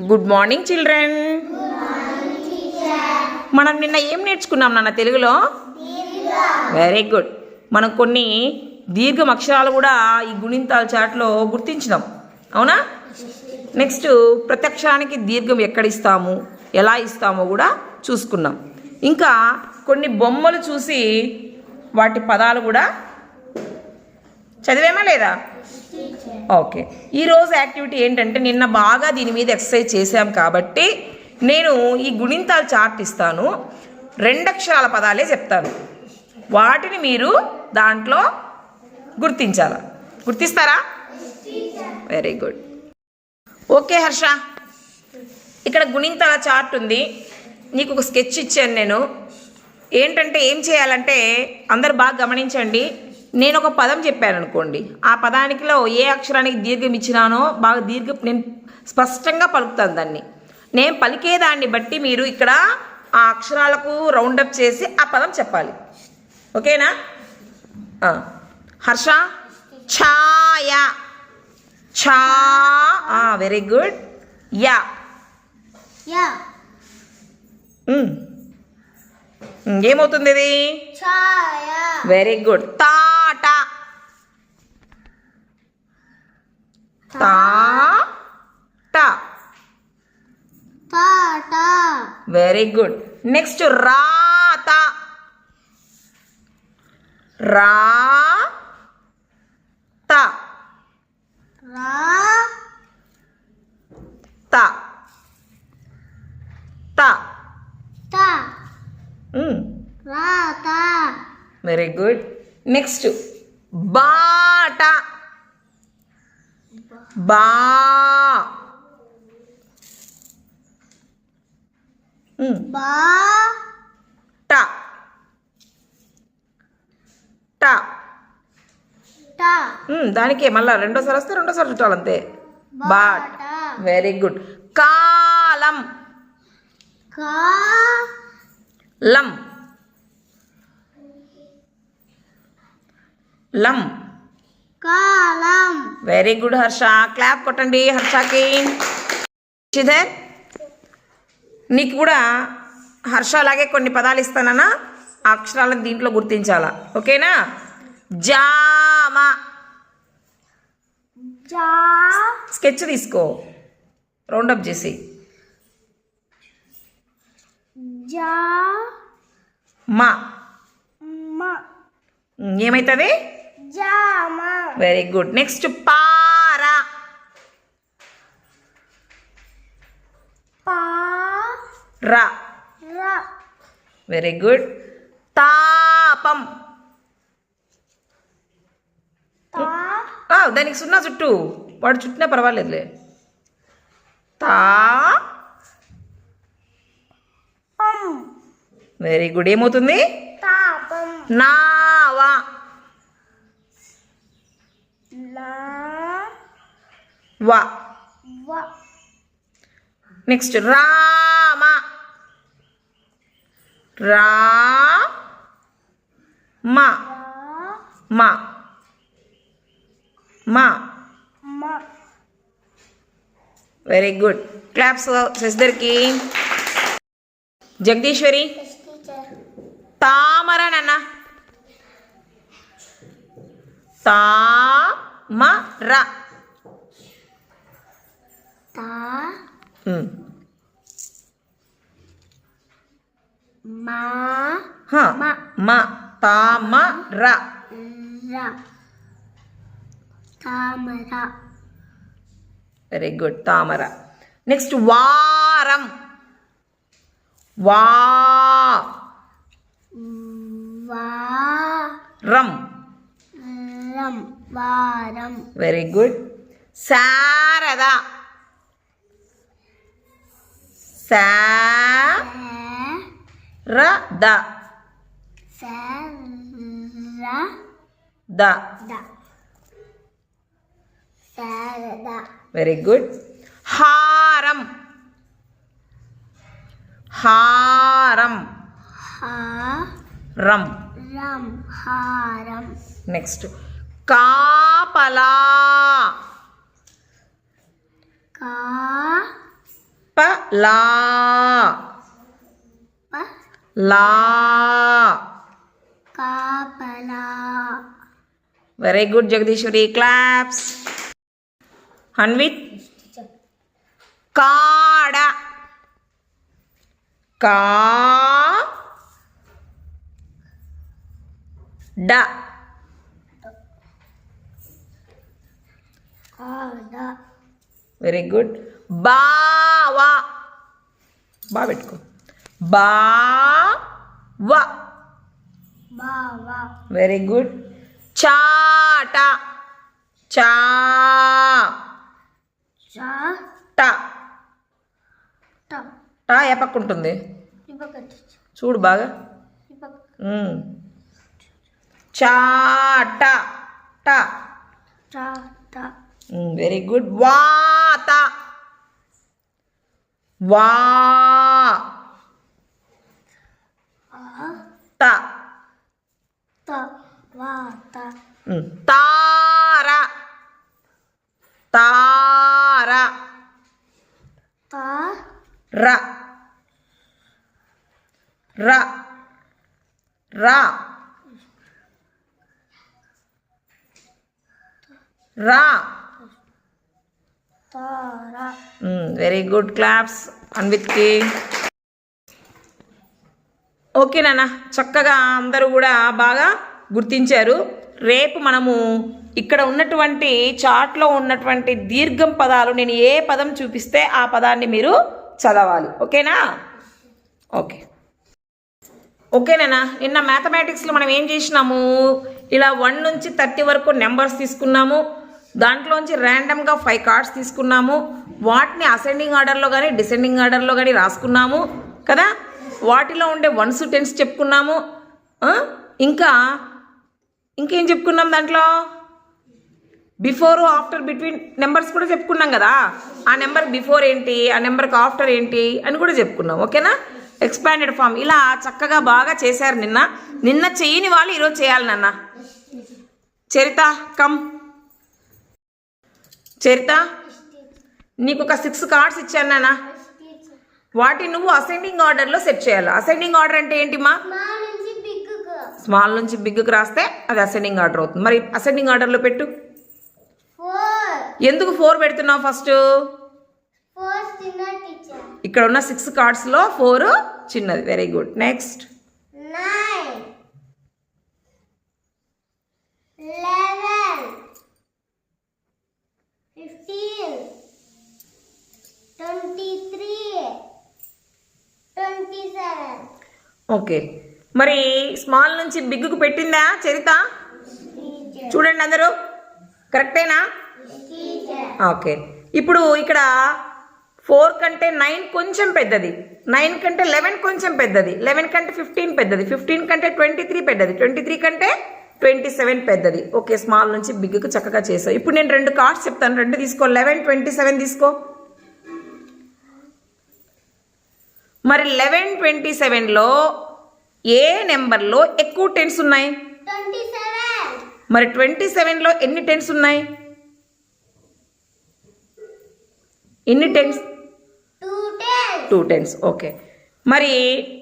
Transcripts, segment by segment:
Good morning children. మనం నిన్న ఏం నేర్చుకున్నాం నాన్న తెలుగులో? Very good. మనం కొన్ని దీర్ఘం అక్షరాలు కూడా ఈ గుణింతాల చాట్లో గుర్తించినాం, అవునా? నెక్స్ట్ ప్రతి అక్షరానికి దీర్ఘం ఎక్కడ ఇస్తాము, ఎలా ఇస్తామో కూడా చూసుకున్నాం. ఇంకా కొన్ని బొమ్మలు చూసి వాటి పదాలు కూడా చదివేమా లేదా? ఓకే. ఈరోజు యాక్టివిటీ ఏంటంటే, నిన్న బాగా దీని మీద ఎక్సర్సైజ్ చేశాం కాబట్టి నేను ఈ గుణింతాల చార్ట్ ఇస్తాను. 2 అక్షరాల పదాలే చెప్తాను, వాటిని మీరు దాంట్లో గుర్తించాలా? గుర్తిస్తారా? Very good. ఓకే హర్ష, ఇక్కడ గుణింతాల చార్ట్ ఉంది. నీకు ఒక స్కెచ్ ఇచ్చాను నేను. ఏంటంటే ఏం చేయాలంటే అందరు బాగా గమనించండి. నేను ఒక పదం చెప్పాను అనుకోండి, ఆ పదానికిలో ఏ అక్షరానికి దీర్ఘం ఇచ్చినానో బాగా నేను స్పష్టంగా పలుకుతాను దాన్ని. నేను పలికేదాన్ని బట్టి మీరు ఇక్కడ ఆ అక్షరాలకు రౌండప్ చేసి ఆ పదం చెప్పాలి. ఓకేనా? హర్ష, ఛాయ. ఛా. Very good. యా. ఏమవుతుంది ఇది? Very good. తాట. తాట. Very good. నెక్స్ట్ రాత. రాత. Very good. నెక్స్ట్ బాట. బా. ట. దానికే మళ్ళా రెండోసారి వస్తే రెండోసారి చుట్టాలి అంతే. బాట్. Very good. కాలం. లం. లం. కాలం. Very good Harsha. క్లాప్ కొట్టండి హర్షకి. శ్రీధర్, నీకు కూడా హర్ష అలాగే కొన్ని పదాలు ఇస్తానన్నా, ఆ అక్షరాలను దీంట్లో గుర్తించాలా? ఓకేనా? జామ. స్కెచ్ తీసుకో, రౌండప్ చేసి. మా. ఏమైతుంది? Very good. నెక్స్ట్ పార. రా. Very good. తాపం. దానికి 0 చుట్టూ, వాడు చుట్టినా పర్వాలేదులే. Very good. ఏమవుతుంది? నావా. వా. నెక్స్ట్ రామ. రా. మా. మా. మా. Very good. క్లాప్స్ సిస్టర్కి. జగదీశ్వరి, తామర నాన్న. తామర. మా. తామర. Very good. తామర. నెక్స్ట్ వారం. వారం. వారం. Very good. Sharada. Sharada. Very good. హారం. హారం. రం. హారం. నెక్స్ట్ కాపలా. లా లా కాపలా. Very good Jagadishwari, claps. Anvith కాడ కా డ కాడ. Very good. బావా బా పెట్టుకో. బావ బావా. Very good. చాట చా చా ట ట. టా ఏ పక్క ఉంటుంది చూడు బాగా. చాట ట. చాట. Very good. వాత వా త త. వాత. తార తార తా ర ర ర రా. తార. వెరీ గుడ్, క్లాప్స్ అన్విత్కి. ఓకే నాన్న, చక్కగా అందరూ కూడా బాగా గుర్తించారు. రేపు మనము ఇక్కడ ఉన్నటువంటి చార్ట్లో ఉన్నటువంటి దీర్ఘం పదాలు నేను ఏ పదం చూపిస్తే ఆ పదాన్ని మీరు చదవాలి. ఓకేనా? ఓకేనా? నిన్న మ్యాథమెటిక్స్లో మనం ఏం చేసినాము, ఇలా 1 నుంచి 30 వరకు నెంబర్స్ తీసుకున్నాము. దాంట్లోంచి ర్యాండమ్గా 5 కార్డ్స్ తీసుకున్నాము. వాటిని అసెండింగ్ ఆర్డర్లో కానీ డిసెండింగ్ ఆర్డర్లో కానీ రాసుకున్నాము కదా. వాటిలో ఉండే 1s 10s చెప్పుకున్నాము. ఇంకేం చెప్పుకున్నాం దాంట్లో, బిఫోర్ ఆఫ్టర్ బిట్వీన్ నెంబర్స్ కూడా చెప్పుకున్నాం కదా. ఆ నెంబర్ బిఫోర్ ఏంటి, ఆ నెంబర్కి ఆఫ్టర్ ఏంటి అని కూడా చెప్పుకున్నాం. ఓకేనా? ఎక్స్పాండెడ్ ఫామ్ ఇలా చక్కగా బాగా చేశారు. నిన్న చేయని వాళ్ళు ఈరోజు చేయాలి నాన్న. చరిత కమ్. చరిత, నీకు ఒక 6 కార్డ్స్ ఇచ్చాను నాన్న. వాటిని నువ్వు అసెండింగ్ ఆర్డర్లో సెట్ చేయాలి. అసెండింగ్ ఆర్డర్ అంటే ఏంటిమా? స్మాల్ నుంచి బిగ్కి రాస్తే అది అసెండింగ్ ఆర్డర్ అవుతుంది. మరి అసెండింగ్ ఆర్డర్లో పెట్టు. ఎందుకు 4 పెడుతున్నావు? ఫస్ట్ ఇక్కడ ఉన్న 6 కార్డ్స్లో 4 చిన్నది. Very good. నెక్స్ట్ 9 11 15 23 27. ఓకే, మరి స్మాల్ నుంచి బిగ్గుకు పెట్టిందా చరిత? చూడండి అందరూ, కరెక్టేనా? ఓకే, ఇప్పుడు ఇక్కడ 4 కంటే 9 కొంచెం పెద్దది, 9 కంటే 11 కొంచెం పెద్దది, 11 కంటే 15 పెద్దది, 15 కంటే 23 పెద్దది, 23 కంటే 27 పెద్దది. ఓకే, స్మాల్ నుంచి బిగ్గుకు చక్కగా చేసావు. ఇప్పుడు నేను 2 కార్డ్స్ చెప్తాను, 2 తీసుకో. 11 27 తీసుకో. మరి 11 27లో ఏ నెంబర్లో ఎక్కువ 10s ఉన్నాయి? 27. మరి 27లో ఎన్ని 10s ఉన్నాయి? ఎన్ని 10s? 2 10s. ఓకే, మరి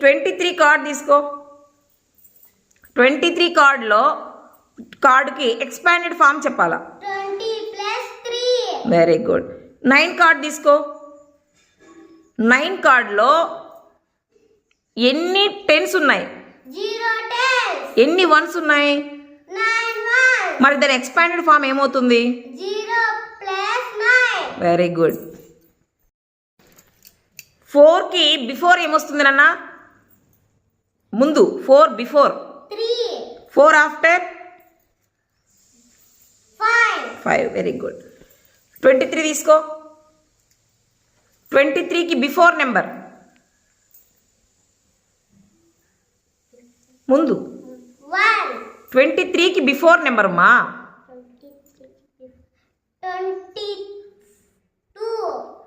23 కార్డ్ తీసుకో. 23 కార్డుకి ఎక్స్పాండెడ్ ఫామ్ చెప్పాలా? 20 + 3. Very good. 9 కార్డ్ తీసుకో. 9 కార్డులో ఎన్ని 10s ఉన్నాయి? 0 10s. ఎన్ని 1s ఉన్నాయి? 9 1. మరి దాని ఎక్స్పాండెడ్ ఫామ్ ఏమవుతుంది? 0 + 9. Very good. 4కి బిఫోర్ ఏమొస్తుంది నాన్న? ముందు 4 బిఫోర్, 3. 4 ఆఫ్టర్ 5. Very good. 23 తీసుకో. 23కి బిఫోర్ నెంబర్ ముందు 1. 23కి బిఫోర్ నెంబర్ అమ్మా.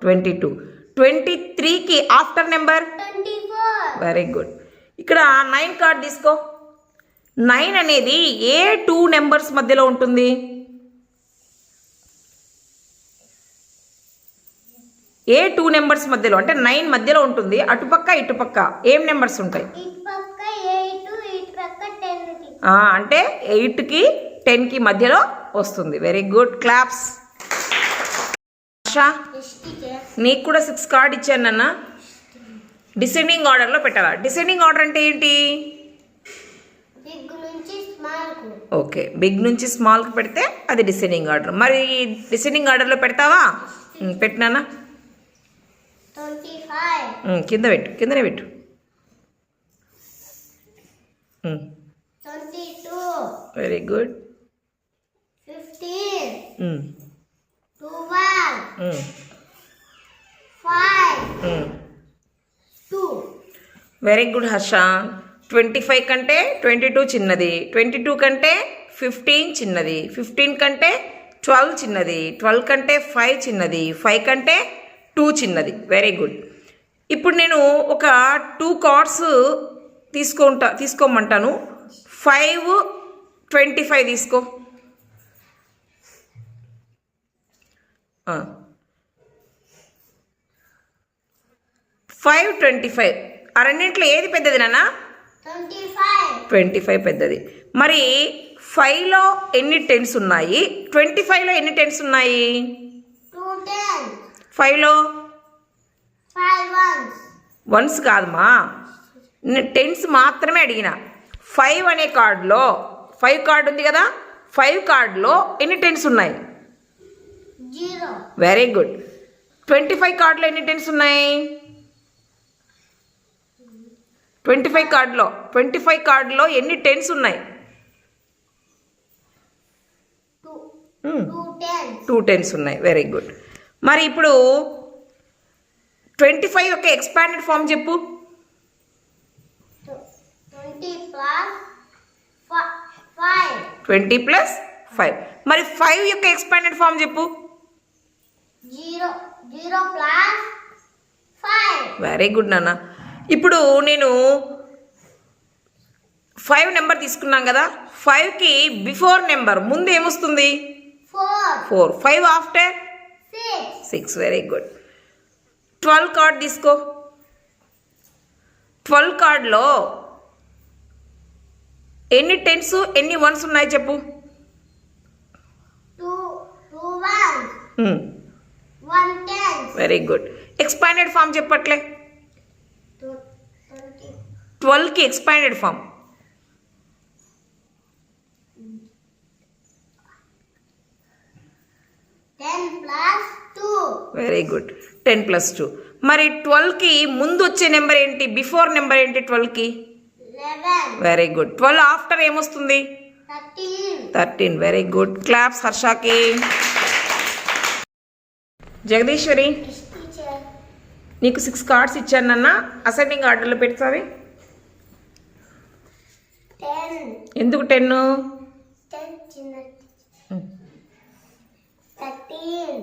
22. 23కి ఆఫ్టర్ నెంబర్ 24. Very good. ఇక్కడ 9 కార్డ్ తీసుకో. 9 అనేది ఏ 2 నెంబర్స్ మధ్యలో ఉంటుంది? ఏ 2 నెంబర్స్ మధ్యలో అంటే 9 మధ్యలో ఉంటుంది, అటుపక్క ఇటుపక్క ఏం నెంబర్స్ ఉంటాయి? ఇటు పక్క 8, ఇటు పక్క 10కి. అంటే 8కి 10కి మధ్యలో వస్తుంది. Very good, claps. Yes teacher. నీకు కూడా 6 కార్డ్ ఇచ్చాను నాన్న. డిసెండింగ్ ఆర్డర్లో పెట్టాలా? డిసెండింగ్ ఆర్డర్ అంటే ఏంటి? బిగ్ నుంచి స్మాల్ కు. ఓకే, బిగ్ నుంచి స్మాల్కి పెడితే అది డిసెండింగ్ ఆర్డర్. మరి డిసెండింగ్ ఆర్డర్లో పెడతావా? పెట్టినానా? 25, కింద పెట్టు, కిందనే పెట్టు. 22, very good. 15, 12, 5, 2. Very good Harsha. 25 కంటే 22 చిన్నది, 22 కంటే 15 చిన్నది, 15 కంటే 12 చిన్నది, 12 కంటే 5 చిన్నది, 5 కంటే 2 చిన్నది. Very good. ఇప్పుడు నేను ఒక 2 కార్డ్స్ తీసుకోమంటాను. 5, 25 తీసుకో. 5, 25 ఆ రెండింటిలో ఏది పెద్దది నాన్న? 25 పెద్దది. మరి 5లో ఎన్ని టెన్స్ ఉన్నాయి? 25లో ఎన్ని టెన్స్ ఉన్నాయి? 2 10, 5లో 5 ones. వన్స్ కాదమ్మా, టెన్స్ మాత్రమే అడిగిన. 5 అనే కార్డులో 5 కార్డు ఉంది కదా, 5 కార్డులో ఎన్ని టెన్స్ ఉన్నాయి? 0. Very good. 25 కార్డులో ఎన్ని టెన్స్ ఉన్నాయి? 25 కార్డులో ఎన్ని టెన్స్ ఉన్నాయి? 2 10. 2 టెన్స్ ఉన్నాయి. Very good. మరి ఇప్పుడు 25 యొక్క ఎక్స్పాండెడ్ ఫామ్ చెప్పు. 20 plus 5. 20 ప్లస్ 5. మరి 5 యొక్క ఎక్స్పాండెడ్ ఫామ్ చెప్పు. 0 plus 5. వెరీ గుడ్ నాన్న. ఇప్పుడు నేను 5 నెంబర్ తీసుకున్నాం కదా, 5కి బిఫోర్ నెంబర్ ముందు ఏమొస్తుంది? 4. 5 ఆఫ్టర్ 6. Very good. 12 కార్డ్ తీసుకో. 12 కార్డ్లో ఎన్ని టెన్స్ ఎన్ని వన్స్ ఉన్నాయి చెప్పు. 2 ones. 1 10. Very good. Expanded form చెప్పట్లే. 20. 12కి expanded form. 10 plus 2. Very good. 10 plus 2. మరి 12కి ముందు వచ్చే నెంబర్ ఏంటి? బిఫోర్ నెంబర్ ఏంటి 12కి? 11. Very good. 12 ఆఫ్టర్ ఏమొస్తుంది? 13. Very good. క్లాప్స్ హర్షాకి. Jagadeeswari, Yes, teacher. నీకు 6 కార్డ్స్ ఇచ్చానన్న, అసెండింగ్ ఆర్డర్లో పెడతావి. 10. ఎందుకు 10? 10 చిన్నది. 13,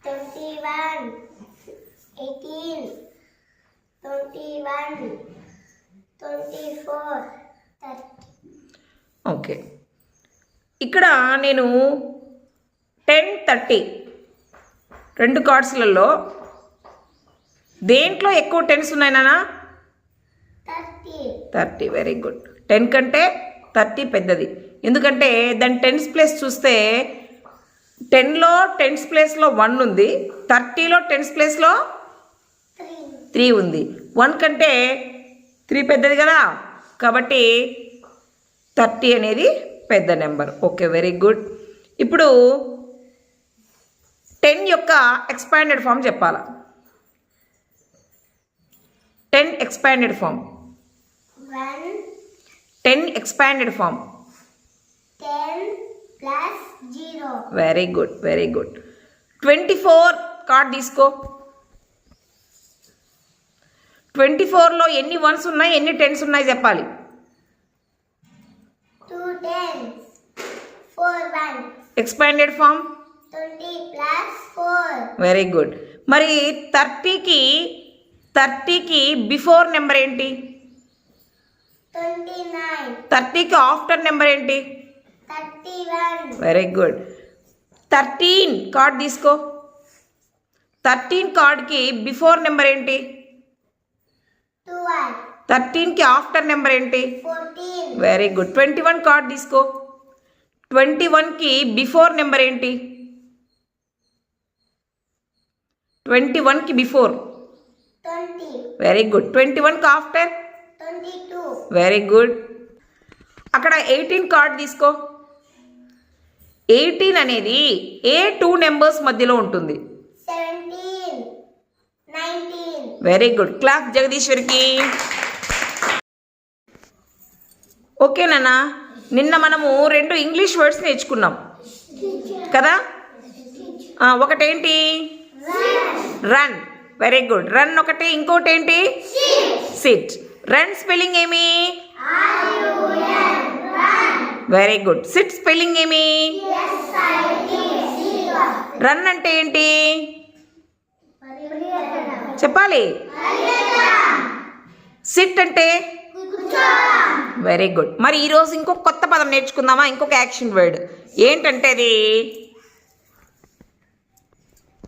21, 18, 21, 24, 30. ఓకే, ఇక్కడ నేను 10, 30 2 కార్డ్స్లలో దేంట్లో ఎక్కువ టెన్స్ ఉన్నాయి నాన్న? 30. Very good. 10 కంటే 30 పెద్దది. ఎందుకంటే దాని టెన్స్ ప్లేస్ చూస్తే 10లో టెన్స్ ప్లేస్లో 1 ఉంది, 30లో టెన్స్ ప్లేస్లో 3 ఉంది. 1 కంటే 3 పెద్దది కదా, కాబట్టి 30 అనేది పెద్ద నెంబర్. Okay, very good. ఇప్పుడు 10 యొక్క ఎక్స్పాండెడ్ ఫామ్ చెప్పాలా? 10 expanded form. 1, 10 expanded form. 10 plus 0. Very good, very good. 24 card తీసుకో. 24లో ఎన్ని వన్స్ ఉన్నాయి ఎన్ని టెన్స్ ఉన్నాయి చెప్పాలి. 2 10s, 4 1s. Expanded form. 20 plus 4. Very good. మరి 30కి బిఫోర్ నెంబర్ ఏంటి? 29. 30కి ఆఫ్టర్ నెంబర్ ఏంటి? 31. Very good. 13 కార్డ్ తీసుకో. 13 కార్డ్కి బిఫోర్ నెంబర్ ఏంటి? 12. 13కి ఆఫ్టర్ నెంబర్ ఏంటి? 14. Very good. 21 కార్డ్ తీసుకో. 21కి బిఫోర్ నెంబర్ ఏంటి? 21కి బిఫోర్. 20. Very good. 21కి ఆఫ్టర్? 22. Very good. అక్కడ 18 కార్డ్ తీసుకో. 18 అనేది ఏ 2 నెంబర్స్ మధ్యలో ఉంటుంది? 17. 19. Very good. క్లాప్ జగదీశ్వరికి. ఓకే నాన్న, నిన్న మనము 2 ఇంగ్లీష్ వర్డ్స్ నేర్చుకున్నాం కదా. ఒకటేంటి? రన్. Very good. రన్ ఒకటి. ఇంకోటి ఏంటి? సిట్. రన్ స్పెల్లింగ్ ఏమి? Very good. సిట్ స్పెల్లింగ్ ఏమి? రన్ అంటే ఏంటి చెప్పాలి. సిట్ అంటే? Very good. మరి ఈరోజు ఇంకొక కొత్త పదం నేర్చుకుందామా? ఇంకొక యాక్షన్ వర్డ్ ఏంటంటే అది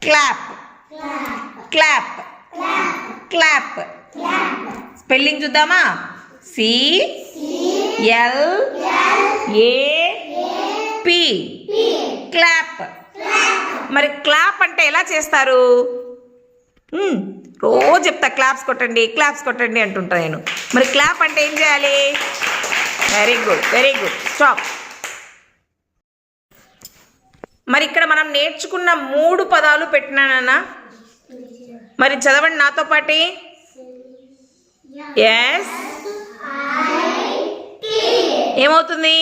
క్లాప్. క్లాప్. క్లాప్ స్పెల్లింగ్ చూద్దామా? CLAP. క్లాప్. మరి క్లాప్ అంటే ఎలా చేస్తారు? రోజు చెప్తా క్లాప్స్ కొట్టండి, క్లాప్స్ కొట్టండి అంటుంటా నేను. మరి క్లాప్ అంటే ఏం చేయాలి? Very good, very good. Stop. మరి ఇక్కడ మనం నేర్చుకున్న 3 పదాలు పెట్టినానన్నా, మరి చదవండి నాతో పాటి. ఎస్ ఏమవుతుంది?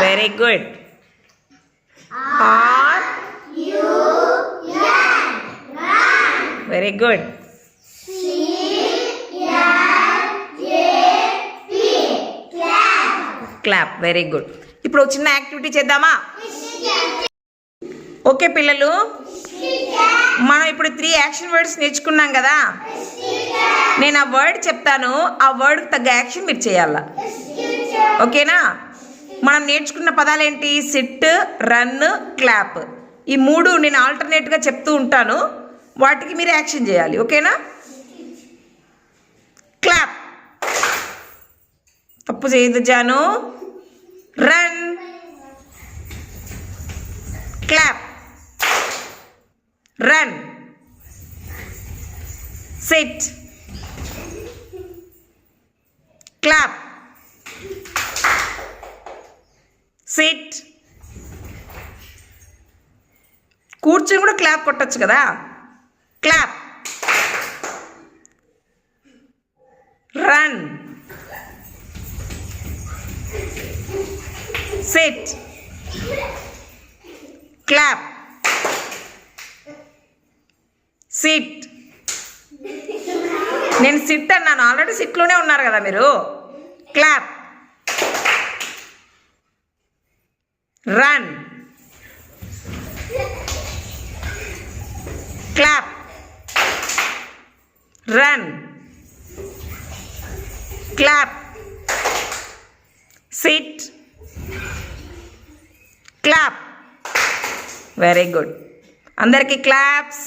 Very good. R. Very good. Clap. Very good. ఇప్పుడు ఒక చిన్న యాక్టివిటీ చేద్దామా? ఓకే పిల్లలు, మనం ఇప్పుడు 3 యాక్షన్ వర్డ్స్ నేర్చుకున్నాం కదా. నేను ఆ వర్డ్ చెప్తాను, ఆ వర్డ్కి తగ్గ యాక్షన్ మీరు చేయాలా. ఓకేనా? మనం నేర్చుకున్న పదాలు ఏంటి? SIT, run, clap. ఈ 3 నేను ఆల్టర్నేట్గా చెప్తూ ఉంటాను, వాటికి మీరు యాక్షన్ చేయాలి. ఓకేనా? క్లాప్. తప్పు చేయదు Janu. Run. Clap. Run. Sit. Clap. Sit. కూర్చొని కూడా క్లాప్ కొట్టచ్చు కదా. Clap. Run. Sit. Clap. Sit. నేను సిట్ అన్నాను, ఆల్రెడీ సిట్లోనే ఉన్నారు కదా మీరు. Clap. Run. Clap. Run. Clap. Sit. Clap. Very good. అందరికీ క్లాప్స్.